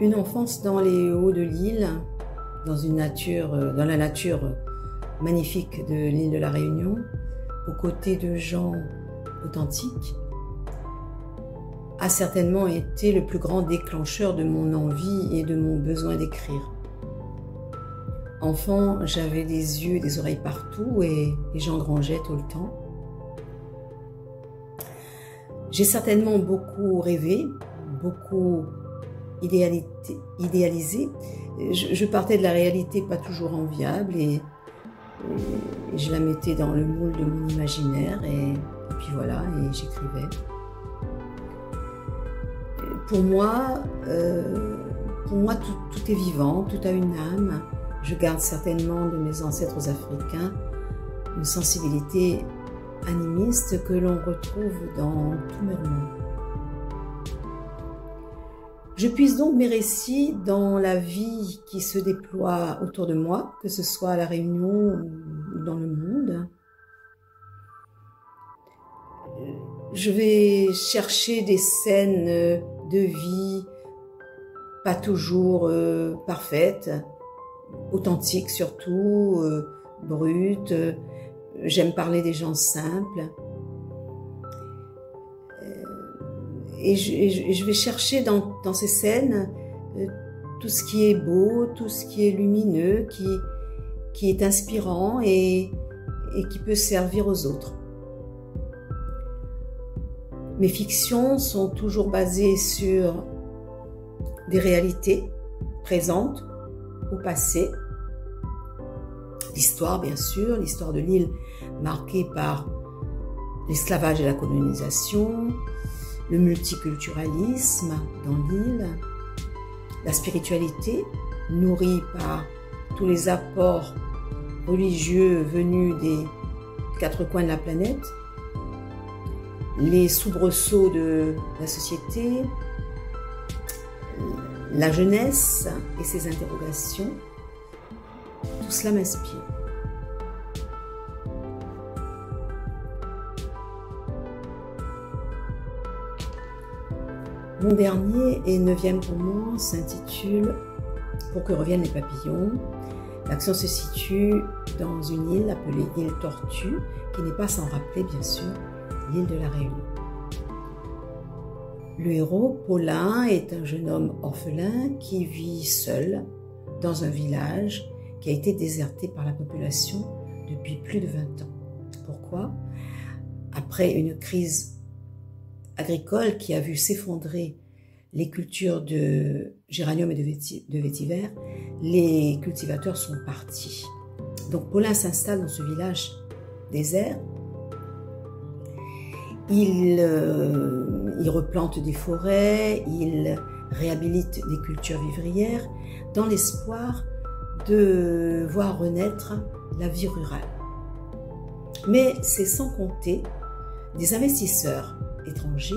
Une enfance dans les hauts de l'île, dans la nature magnifique de l'île de la Réunion, aux côtés de gens authentiques, a certainement été le plus grand déclencheur de mon envie et de mon besoin d'écrire. Enfant, j'avais des yeux et des oreilles partout et j'engrangeais tout le temps. J'ai certainement beaucoup rêvé, beaucoup idéalisé. Je partais de la réalité pas toujours enviable et je la mettais dans le moule de mon imaginaire et puis voilà, et j'écrivais. Pour moi, tout est vivant, tout a une âme. Je garde certainement de mes ancêtres africains une sensibilité animiste que l'on retrouve dans tous mes romans. Je puise donc mes récits dans la vie qui se déploie autour de moi, que ce soit à La Réunion ou dans le monde. Je vais chercher des scènes de vie pas toujours parfaites, authentiques surtout, brutes. J'aime parler des gens simples. Et je vais chercher dans ces scènes tout ce qui est beau, tout ce qui est lumineux, qui est inspirant et qui peut servir aux autres. Mes fictions sont toujours basées sur des réalités présentes ou passées. L'histoire, bien sûr, l'histoire de l'île marquée par l'esclavage et la colonisation, le multiculturalisme dans l'île, la spiritualité nourrie par tous les apports religieux venus des quatre coins de la planète, les soubresauts de la société, la jeunesse et ses interrogations, tout cela m'inspire. Mon dernier et 9e roman s'intitule « Pour que reviennent les papillons ». L'action se situe dans une île appelée île Tortue, qui n'est pas sans rappeler bien sûr l'île de la Réunion. Le héros, Paulin, est un jeune homme orphelin qui vit seul dans un village qui a été déserté par la population depuis plus de 20 ans. Pourquoi ? Après une crise agricole qui a vu s'effondrer les cultures de géranium et de vétiver, les cultivateurs sont partis. Donc Paulin s'installe dans ce village désert. Il replante des forêts, il réhabilite des cultures vivrières dans l'espoir de voir renaître la vie rurale. Mais c'est sans compter des investisseurs étrangers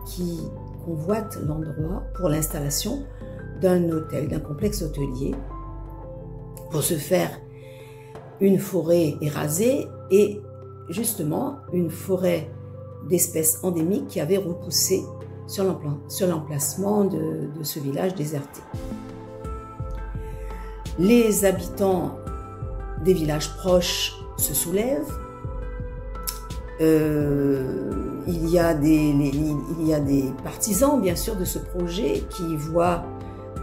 qui convoitent l'endroit pour l'installation d'un hôtel, d'un complexe hôtelier. Pour ce faire, une forêt est rasée et justement une forêt d'espèces endémiques qui avait repoussé sur l'emplacement de ce village déserté. Les habitants des villages proches se soulèvent. Il y a des partisans, bien sûr, de ce projet qui voient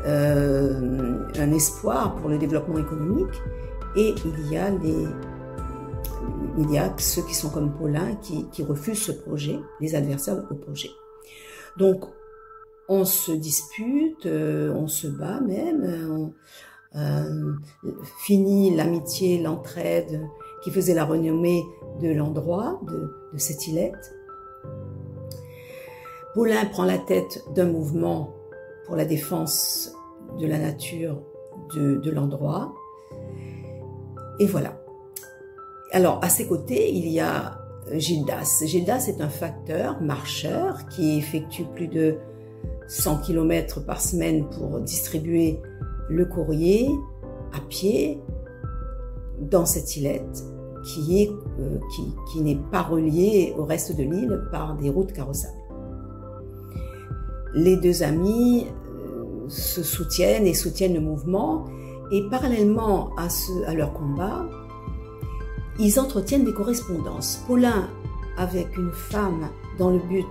un espoir pour le développement économique. Et il y a ceux qui sont comme Paulin qui refusent ce projet, les adversaires au projet. Donc, on se dispute, on se bat même, finit l'amitié, l'entraide qui faisait la renommée de l'endroit, de cette îlette. Paulin prend la tête d'un mouvement pour la défense de la nature de l'endroit. Et voilà. Alors, à ses côtés, il y a Gildas. Gildas est un facteur, marcheur, qui effectue plus de 100 km par semaine pour distribuer le courrier à pied dans cette îlette qui n'est pas reliée au reste de l'île par des routes carrossables. Les deux amis se soutiennent et soutiennent le mouvement. Et parallèlement à leur combat, ils entretiennent des correspondances. Paulin avec une femme dans le but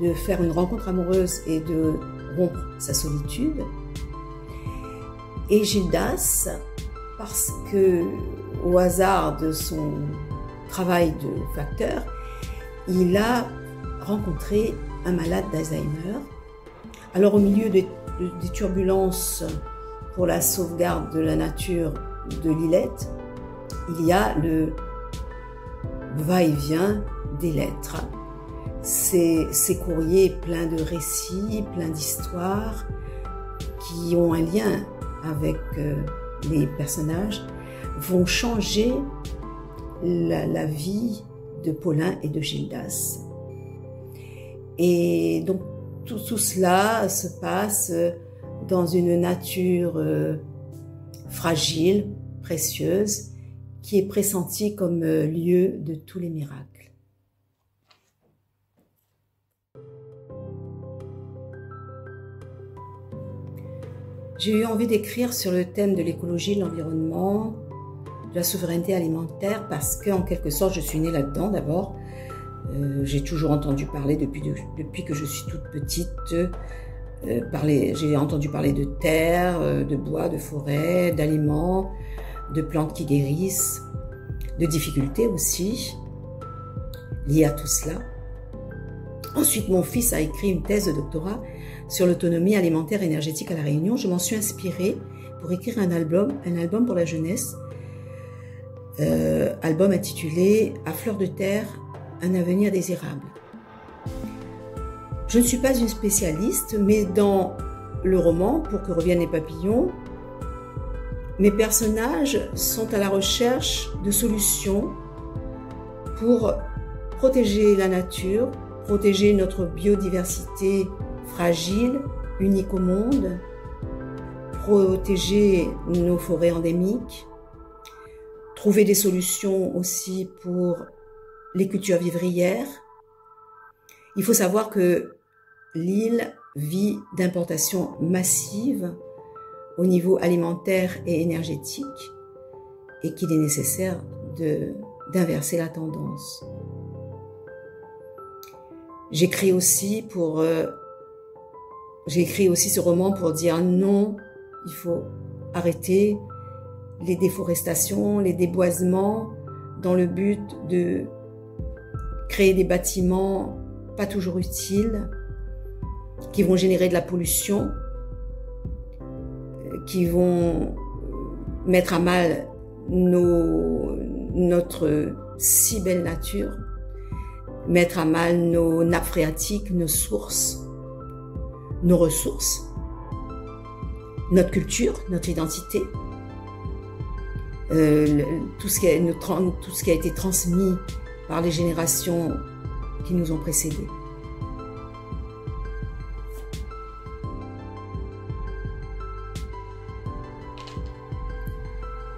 de faire une rencontre amoureuse et de rompre sa solitude. Et Gildas, parce que au hasard de son travail de facteur, il a rencontré un malade d'Alzheimer. Alors au milieu des turbulences pour la sauvegarde de la nature de Lillette, il y a le va-et-vient des lettres. Ces courriers pleins de récits, pleins d'histoires, qui ont un lien avec les personnages, vont changer la vie de Paulin et de Gildas. Et donc tout cela se passe dans une nature fragile, précieuse, qui est pressentie comme lieu de tous les miracles. J'ai eu envie d'écrire sur le thème de l'écologie, de l'environnement, de la souveraineté alimentaire, parce qu'en quelque sorte, je suis née là-dedans d'abord. J'ai toujours entendu parler, depuis que je suis toute petite, j'ai entendu parler de terre, de bois, de forêt, d'aliments, de plantes qui guérissent, de difficultés aussi, liées à tout cela. Ensuite, mon fils a écrit une thèse de doctorat sur l'autonomie alimentaire énergétique à La Réunion. Je m'en suis inspirée pour écrire un album pour la jeunesse, album intitulé « À fleur de terre, un avenir désirable ». Je ne suis pas une spécialiste, mais dans le roman, Pour que reviennent les papillons, mes personnages sont à la recherche de solutions pour protéger la nature, protéger notre biodiversité fragile, unique au monde, protéger nos forêts endémiques, trouver des solutions aussi pour les cultures vivrières. Il faut savoir que l'île vit d'importations massives au niveau alimentaire et énergétique et qu'il est nécessaire d'inverser la tendance. J'ai écrit aussi ce roman pour dire non, il faut arrêter les déforestations, les déboisements dans le but de créer des bâtiments pas toujours utiles, qui vont générer de la pollution, qui vont mettre à mal notre si belle nature, mettre à mal nos nappes phréatiques, nos sources, nos ressources, notre culture, notre identité, tout ce qui a été transmis par les générations qui nous ont précédés.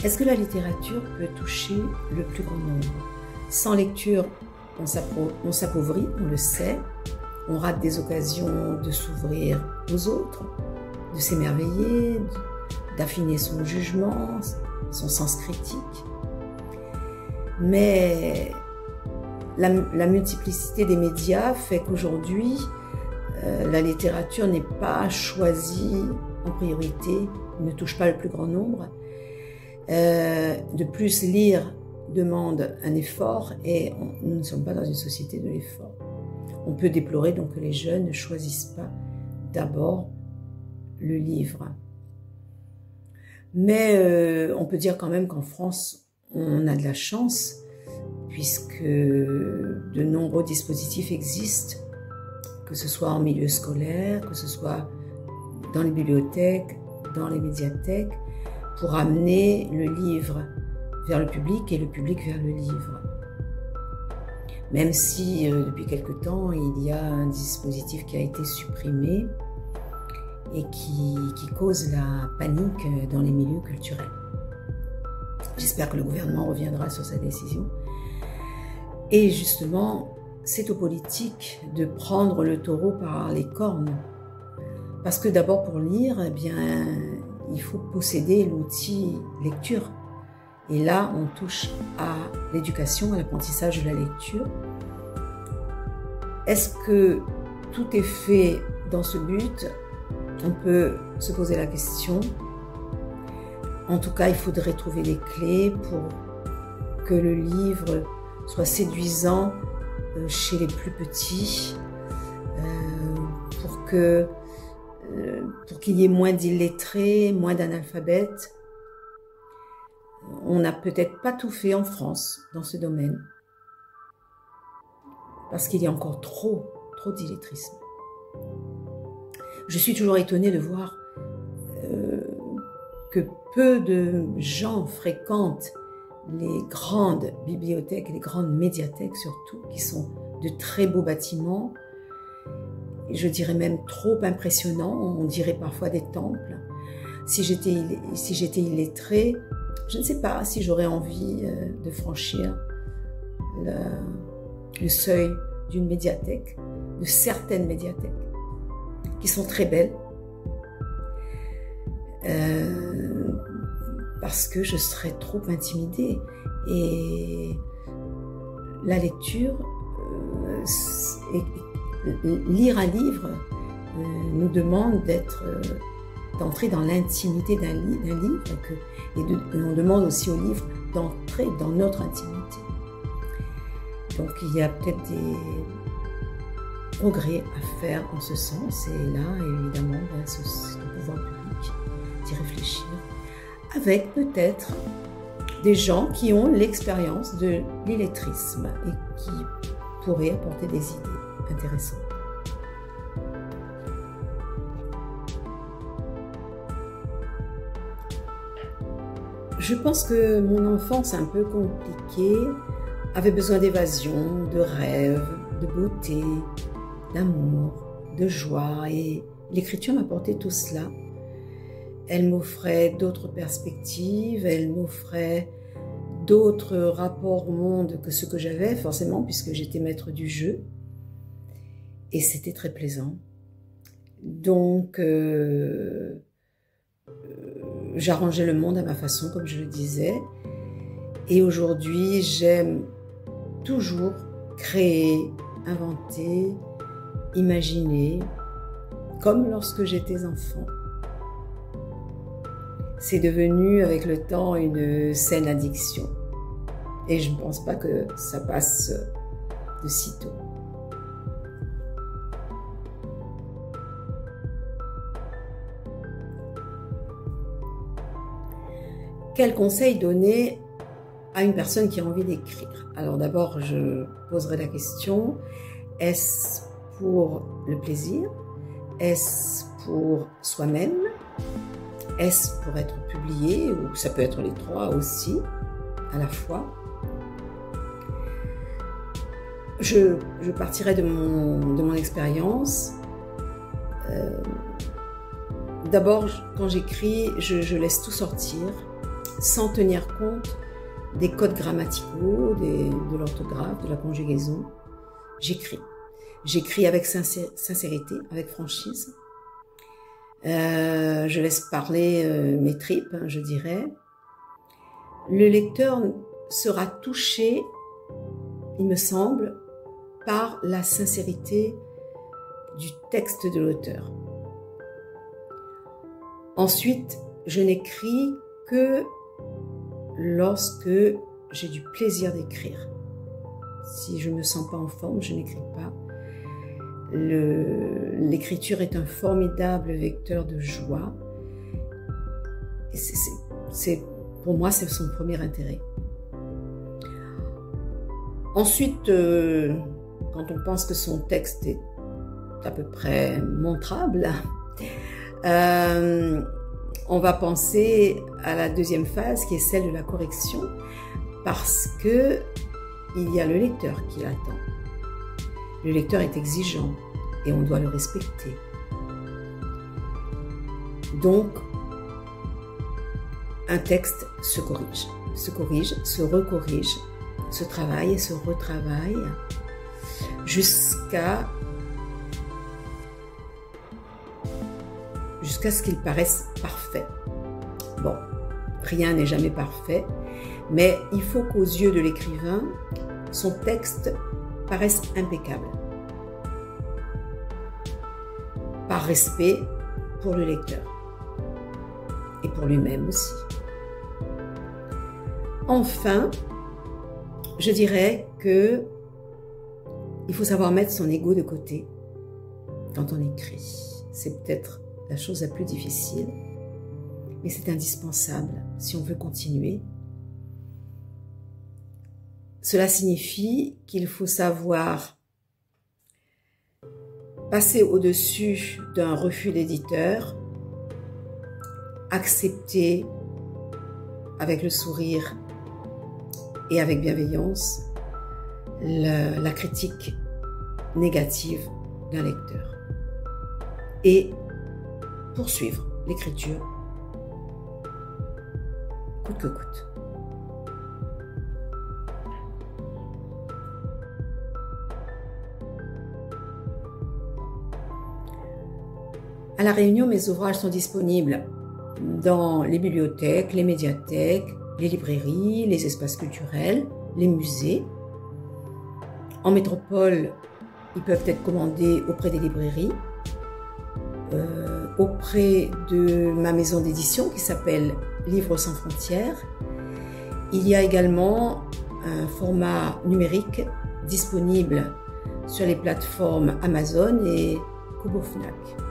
Est-ce que la littérature peut toucher le plus grand nombre? Sans lecture, on s'appauvrit, on le sait, on rate des occasions de s'ouvrir aux autres, de s'émerveiller, d'affiner son jugement, son sens critique. Mais la multiplicité des médias fait qu'aujourd'hui, la littérature n'est pas choisie en priorité, ne touche pas le plus grand nombre. De plus, lire demande un effort et nous ne sommes pas dans une société de l'effort. On peut déplorer donc que les jeunes ne choisissent pas d'abord le livre. Mais on peut dire quand même qu'en France, on a de la chance puisque de nombreux dispositifs existent, que ce soit en milieu scolaire, que ce soit dans les bibliothèques, dans les médiathèques, pour amener le livre vers le public et le public vers le livre. Même si depuis quelque temps, il y a un dispositif qui a été supprimé et qui cause la panique dans les milieux culturels. J'espère que le gouvernement reviendra sur sa décision. Et justement, c'est aux politiques de prendre le taureau par les cornes Parce que d'abord pour lire, eh bien, il faut posséder l'outil lecture. Et là, on touche à l'éducation, à l'apprentissage de la lecture. Est-ce que tout est fait dans ce but? On peut se poser la question. En tout cas, il faudrait trouver les clés pour que le livre soit séduisant chez les plus petits, pour qu'il y ait moins d'illettrés, moins d'analphabètes. On n'a peut-être pas tout fait en France dans ce domaine, parce qu'il y a encore trop d'illettrisme. Je suis toujours étonnée de voir que peu de gens fréquentent les grandes bibliothèques, les grandes médiathèques surtout, qui sont de très beaux bâtiments, et je dirais même trop impressionnants, on dirait parfois des temples. Si j'étais illettrée, je ne sais pas si j'aurais envie de franchir le seuil d'une médiathèque, de certaines médiathèques, qui sont très belles, parce que je serais trop intimidée. Et la lecture, lire un livre nous demande d'entrer dans l'intimité d'un livre, et on demande aussi au livre d'entrer dans notre intimité. Donc il y a peut-être des progrès à faire en ce sens, et là évidemment c'est le pouvoir public d'y réfléchir, avec peut-être des gens qui ont l'expérience de l'illettrisme et qui pourraient apporter des idées intéressantes. Je pense que mon enfance un peu compliquée avait besoin d'évasion, de rêve, de beauté, d'amour, de joie, et l'écriture m'apportait tout cela. Elle m'offrait d'autres perspectives, elle m'offrait d'autres rapports au monde que ce que j'avais, forcément, puisque j'étais maître du jeu, et c'était très plaisant. Donc, j'arrangeais le monde à ma façon, comme je le disais, et aujourd'hui, j'aime toujours créer, inventer, imaginer, comme lorsque j'étais enfant. C'est devenu avec le temps une saine addiction, et je ne pense pas que ça passe de sitôt. Quel conseil donner à une personne qui a envie d'écrire? Alors d'abord, je poserai la question, est-ce pour le plaisir? Est-ce pour soi-même? Est-ce pour être publié? Ou ça peut être les trois aussi, à la fois. Je partirai de mon expérience. D'abord, quand j'écris, je laisse tout sortir, sans tenir compte des codes grammaticaux, de l'orthographe, de la conjugaison. J'écris. J'écris avec sincérité, avec franchise. Je laisse parler mes tripes, je dirais. Le lecteur sera touché, il me semble, par la sincérité du texte de l'auteur. Ensuite, je n'écris que lorsque j'ai du plaisir d'écrire. Si je ne me sens pas en forme, je n'écris pas. L'écriture est un formidable vecteur de joie. Et pour moi, c'est son premier intérêt. Ensuite, quand on pense que son texte est à peu près montrable, on va penser à la deuxième phase qui est celle de la correction, parce que il y a le lecteur qui l'attend. Le lecteur est exigeant et on doit le respecter. Donc, un texte se corrige, se recorrige, se travaille et se retravaille jusqu'à jusqu'à ce qu'il paraisse parfait. Bon, rien n'est jamais parfait, mais il faut qu'aux yeux de l'écrivain, son texte paraisse impeccable. Par respect pour le lecteur et pour lui-même aussi. Enfin, je dirais que il faut savoir mettre son ego de côté quand on écrit. C'est peut-être la chose la plus difficile, mais c'est indispensable si on veut continuer. Cela signifie qu'il faut savoir passer au-dessus d'un refus d'éditeur, accepter avec le sourire et avec bienveillance la critique négative d'un lecteur et poursuivre l'écriture coûte que coûte. À La Réunion, mes ouvrages sont disponibles dans les bibliothèques, les médiathèques, les librairies, les espaces culturels, les musées. En métropole, ils peuvent être commandés auprès des librairies, auprès de ma maison d'édition qui s'appelle Livres sans frontières. Il y a également un format numérique disponible sur les plateformes Amazon et Kobo Fnac.